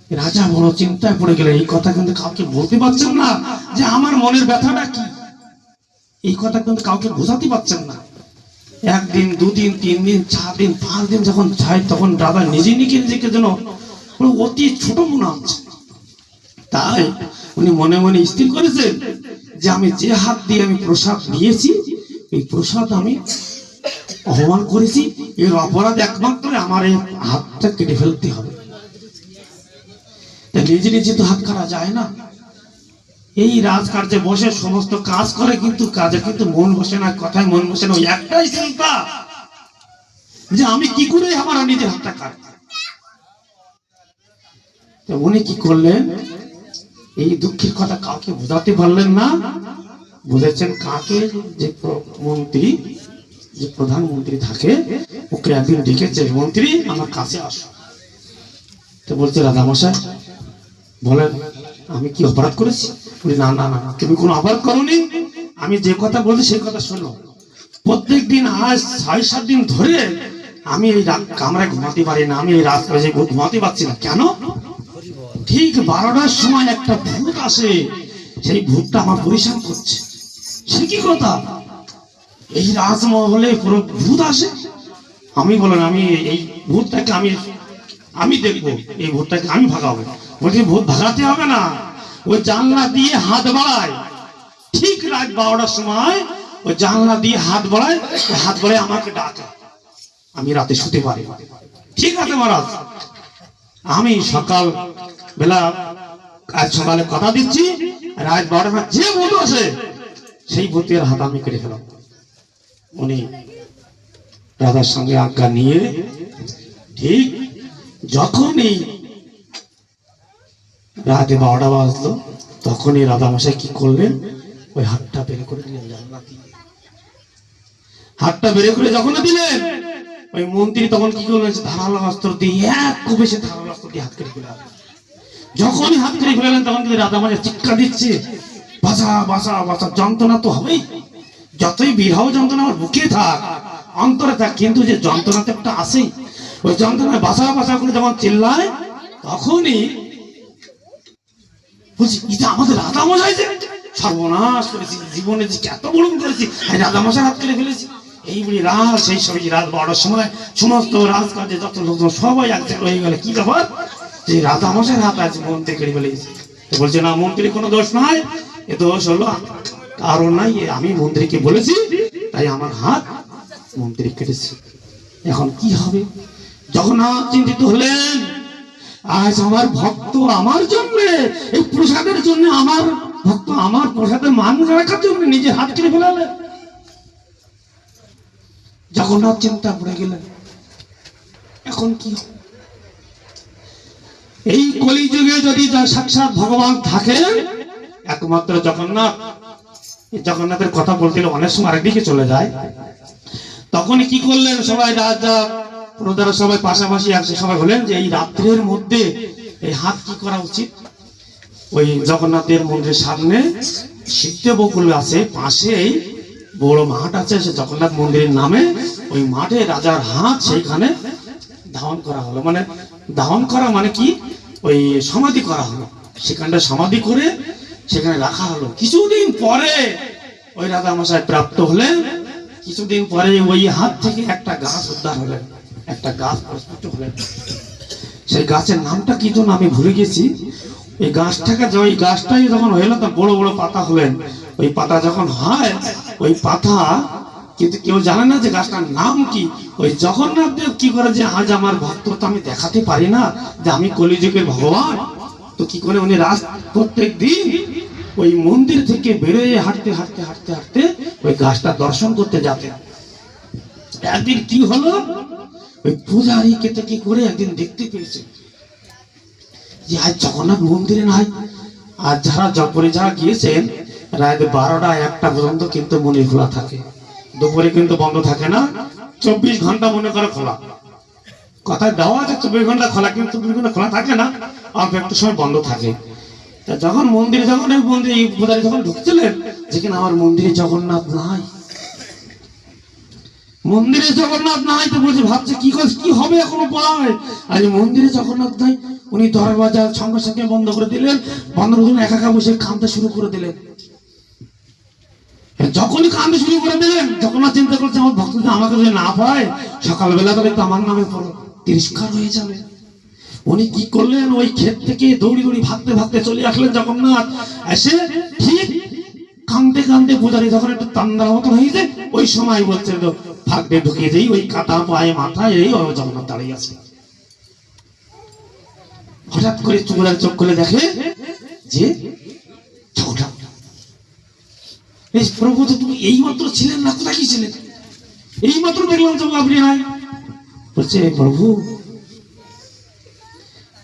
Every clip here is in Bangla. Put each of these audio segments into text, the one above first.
রাজা বড় চিন্তায় পড়ে গেলেন। এই কথা কিন্তু কাউকে বলতে পারছেন না যে আমার মনের ব্যথাটা কি, এই কথা কিন্তু কাউকে বোঝাতে পারছেন না। একদিন, দুদিন, 3 দিন, 4 দিন, 5 দিন যখন যায়, তখন রাজা নিজেকে যেন অতি ছোট মনে হচ্ছে। তাই উনি মনে মনে স্থির করেছেন যে আমি যে হাত দিয়ে আমি প্রসাদ নিয়েছি, এই প্রসাদ আমি অপমান করেছি, এর অপরাধ একমাত্র আমার এই হাতটা কেটে ফেলতে হবে। নিজে নিজে তো হাত কাটা যায় না। এই রাজকার্যে বসে সমস্ত কাজ করে, কিন্তু কাজে কিন্তু মন বসে না, কথায় মন বসে না। ওই একটাই চিন্তা যে আমি কি করে আমার নিজের হাতটা কাটব। উনি কি করলেন, এই দুঃখের কথা কাউকে বোঝাতে পারলেন না। বুঝেছেন কাকে? যে মন্ত্রী, যে প্রধানমন্ত্রী থাকে, ওকে একদিন ডেকেছে, মন্ত্রী আমার কাছে আসো। তো বলছে, রাজামশাই বলেন আমি কি অপরাধ করেছি? না না না, তুমি কোনো অপরাধ করোনি, আমি যে কথা বলছি সেই কথা শোনো। প্রত্যেক দিন আজ 6-7 দিন ধরে আমি এই কামরায় ঘুমাতে পারি না, আমি এই রাস্তায় ঘুমাতে পারছি না। কেন? ঠিক 12টার সময় একটা ভূত আসে, সেই ভূতটা আমার পরিশ্রম করছে। সে কি কথা? এই রাজমহলে পুরো ভূত আসে? আমি বলেন আমি এই ভূতটাকে আমি দেখবো, এই ভূতটাকে আমি ভাগাবো। বলছি ভূত ভাগাতে হবে না, ওই জানলা দিয়ে হাত বাড়ায়, ঠিক রাত 12টার সময় ওই জানলা দিয়ে হাত বাড়ায়, হাত বাড়ায় আমাকে ডাকে, আমি রাতে শুতে পারি। ঠিক আছে মহারাজ, আমি সকাল বেলা, আজ সকালে কথা দিচ্ছি, রাত 12টা যে ভূত আসে সেই ভূতের হাত আমি কেটে ফেলাম। উনি রাজার সঙ্গে আজ্ঞা নিয়ে ঠিক যখনই রাতে 12টা বাজলো, তখনই রাজামশাই কি করলেন, ওই হাতটা বের করে দিলেন জানলা দিয়ে। হাতটা বের করে যখন দিলেন, ওই মন্ত্রী তখন কি করলেন, ধারালো অস্ত্র দিয়ে এক কোপে সে ধারালো অস্ত্র দিয়ে হাত কেটে ফেলেন। যখনই হাত কেটে ফেলেন, তখন কিন্তু রাজামশাই চিৎকার দিচ্ছে, বাঁচা বাঁচা বাঁচা। যন্ত্রণা তো হবেই, যতই বিরহ যন্ত্রণা আমার বুকে থাক, অন্তরে থাক, কিন্তু যে যন্ত্রণাতে একটা আসেই, ওই যন্ত্রণায় বাঁচা বাঁচা করে যখন চিল্লায়, তখনই বলছি এটা আমাদের রাজামশাই, যে সর্বনাশ করেছি, জীবনে যে এত বড় করেছি, রাজামশাই হাত কেটে ফেলেছি। এই বলি রাজ, সেই সব রাত 12টার সময় সমস্ত রাজকার্যে যত লোকজন সবাই এক জায়গায় হয়ে গেল। কি ব্যাপার, যে রাজামশাই হাত আছে, মন্ত্রী কেটে ফেলেছি। তো বলছে না, মন্ত্রী কোনো দোষ নাই, এ দোষ হলো কারণ নাই, আমি মন্ত্রীকে বলেছি তাই আমার হাত মন্ত্রী কেটেছে। এখন কি হবে? জগন্নাথ চিন্তিত হলেন, আজ আমার ভক্ত আমার জন্য, এই প্রসাদের জন্য, আমার ভক্ত আমার প্রসাদের মান রাখার জন্য নিজের হাত কেটে ফেলালেন। জগন্নাথ চিন্তা পড়ে গেলেন, এখন কি হবে? এই কলিযুগে যদি সাক্ষাৎ ভগবান থাকেন, একমাত্র জগন্নাথ। জগন্নাথের কথা বলতে গেলে অনেক সময় আরেকদিকে চলে যায়। তখন কি করলেন, সবাই রাজা প্রজারা সবাই পাশাপাশি একসাথে সবাই হলেন যে এই রাত্রের মধ্যে এই হাত কি করা উচিত। ওই জগন্নাথের মন্দিরের সামনে সিদ্ধ বকুল আছে, পাশেই বড় মাঠ আছে, সে জগন্নাথ মন্দিরের নামে ওই মাঠে রাজার হাত সেইখানে ধারণ করা হলো। মানে ধারণ করা মানে কি, ওই সমাধি করা হলো, সেখানটা সমাধি করে সেখানে রাখা হলো। কিছুদিন পরে ওই রাজামশাই প্রাপ্ত হলেন। কিছুদিন পরে ওই হাত থেকে একটা গাছ উদ্ধার হলেন, একটা গাছ প্রস্ফুট হলেন। সেই গাছের নামটা কি যেন আমি ভুলে গেছি। ওই গাছটাকে, ওই গাছটাই যখন হলো, তখন বড় বড় পাতা হলেন। ওই পাতা যখন হয়, ওই পাতা কিন্তু কেউ জানে না যে গাছটার নাম কি। ওই জগন্নাথ দেব কি করে যে আজ আমার ভক্ত তো আমি দেখাতে পারি না যে আমি কলিযুগের ভগবান, তো কি করে উনি রাত প্রত্যেক দিন ওই মন্দির থেকে বেরোয় হাঁটতে হাঁটতে হাঁটতে হাঁটতে ওই গাছটা দর্শন করতে যেতেন। একদিন কি হলো, ওই পূজারীকে কি করে একদিন দেখতে পেয়েছে যে আজ জগন্নাথ মন্দিরে নাই। আর যারা জপরে যারা গিয়েছেন, রাত 12টা 1টা পর্যন্ত কিন্তু মন্দির খোলা থাকে, দুপুরে কিন্তু বন্ধ থাকে না। 24 ঘন্টা মনে করে খোলা, কথায় দেওয়া আছে 24 ঘন্টা খোলা, কিন্তু 24 ঘন্টা খোলা থাকে না, অল্প একটু সময় বন্ধ থাকে। যখন মন্দিরে, যখন এই মন্দিরে পূজারী যখন ঢুকছিলেন, যেখানে আমার মন্দিরে জগন্নাথ নাই, মন্দিরে জগন্নাথ নাই তো বলছে, ভাবছে কি হবে এখন উপায়। আজ মন্দিরে জগন্নাথ নাই, উনি দরজা সঙ্গে সঙ্গে বন্ধ করে দিলেন। বন্ধ করে একা বসে কাঁদতে শুরু করে দিলেন। যখনই কাঁদতে শুরু করে দিলেন, জগন্নাথ চিন্তা করছে আমার ভক্ত যদি আমাকে যদি না পায়, সকালবেলা তাহলে তো আমার নামে তিরস্কার হয়ে যাবে। উনি কি করলেন, ওই ক্ষেত থেকে দৌড়ি ভাগতে ভাগতে চলে আসলেন জগন্নাথ। এসে ঠিক কাঁদতে কাঁদতে পূজারি যখন একটু তান্দার মতো হয়েছে, ওই সময় বলছে ভাগতে ঢুকিয়ে দিই, ওই কাটা পায়ে মাথায় এই জগন্নাথ দাঁড়িয়ে আছে। হঠাৎ করে পূজারি চোখ খুলে দেখে যে প্রভু তো তুমি এই মাত্র ছিলেন না, কোথায় কি ছিলেন? এই মাত্র দেখলাম তো আপনি নাই। বলছে প্রভু,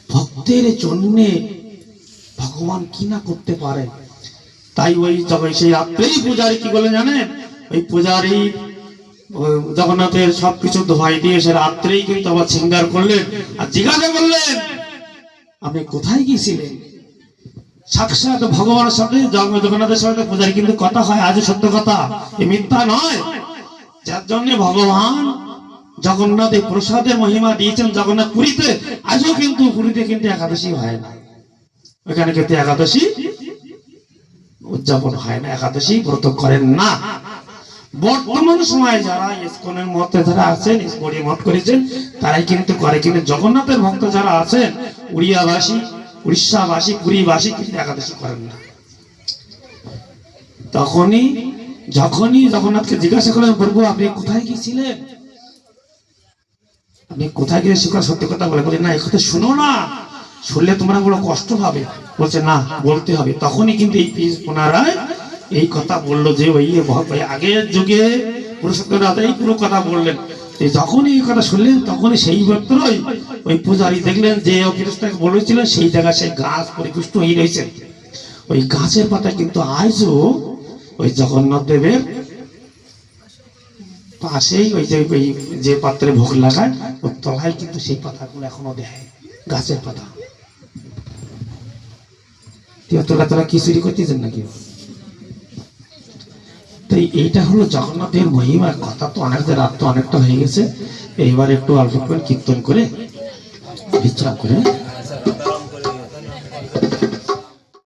ভক্তের জন্য ভগবান কি না করতে পারে। তাই ওই সেই রাত্রেই পূজারি কি বলে জানেন, ওই পূজারি জগন্নাথের সবকিছু দোহাই দিয়ে সে রাত্রেই কিন্তু আবার সিঙ্গার করলেন আর জিজ্ঞাসা করলেন আপনি কোথায় গিয়েছিলেন। সাক্ষাৎ ভগবানের সাথে জগন্নাথের সাথে পূজারি কিন্তু কথা হয়, আজ সত্য কথা, এ মিথ্যা নয়। যার জন্য ভগবান জগন্নাথ এই প্রসাদের মহিমা দিয়েছেন জগন্নাথ পুরীতে। আজও কিন্তু পুরীতে কিন্তু একাদশী হয় না, ওখানে কিন্তু একাদশী উদযাপন হয় না, একাদশী ব্রত করেন না। বর্তমান সময়ে যারা ইসকনের মতে যারা আছেন, ইসকন মত করেছেন, তারাই কিন্তু করে। কিন্তু জগন্নাথের ভক্ত যারা আছেন, উড়িয়াবাসী, উড়িষ্যাবাসী, পুরীবাসী কিন্তু একাদশী করেন না। যখনই জগন্নাথকে জিজ্ঞাসা করলেন প্রভু আপনি কোথায় গিয়েছিলেন, আপনি কোথায় গিয়ে সত্যি কথা বলে না, এই কথা শুনো না, শুনলে তোমরা বড় কষ্ট পাবে। বলছে না, বলতে হবে। তখনই কিন্তু এই পুনরায় এই কথা বললো যে ওই আগের যুগে পুরুষোত্তম রাজা এই পুরো কথা বললেন। যখনই এই কথা শুনলেন তখনই সেই মাত্রই ওই পূজারী দেখলেন যে ফেরেশতাকে বলেছিলেন সেই জায়গায় সেই গাছ পরিপুষ্ট হয়ে রয়েছে। ওই গাছের পাতা কিন্তু আজও ওই জগন্নাথ দেবের পাশেই ওই যে পাত্রে ভোগ লাগায় ওর তলায় কিন্তু সেই পাতাগুলো এখনো দেয়, গাছের পাতা। তোরা কি চুরি করতেছেন নাকি? তাই এইটা হলো জগন্নাথের মহিমার কথা। তো অনেকদের রাত তো অনেকটা হয়ে গেছে, এইবার একটু অল্প কীর্তন করে বিশ্রাম করে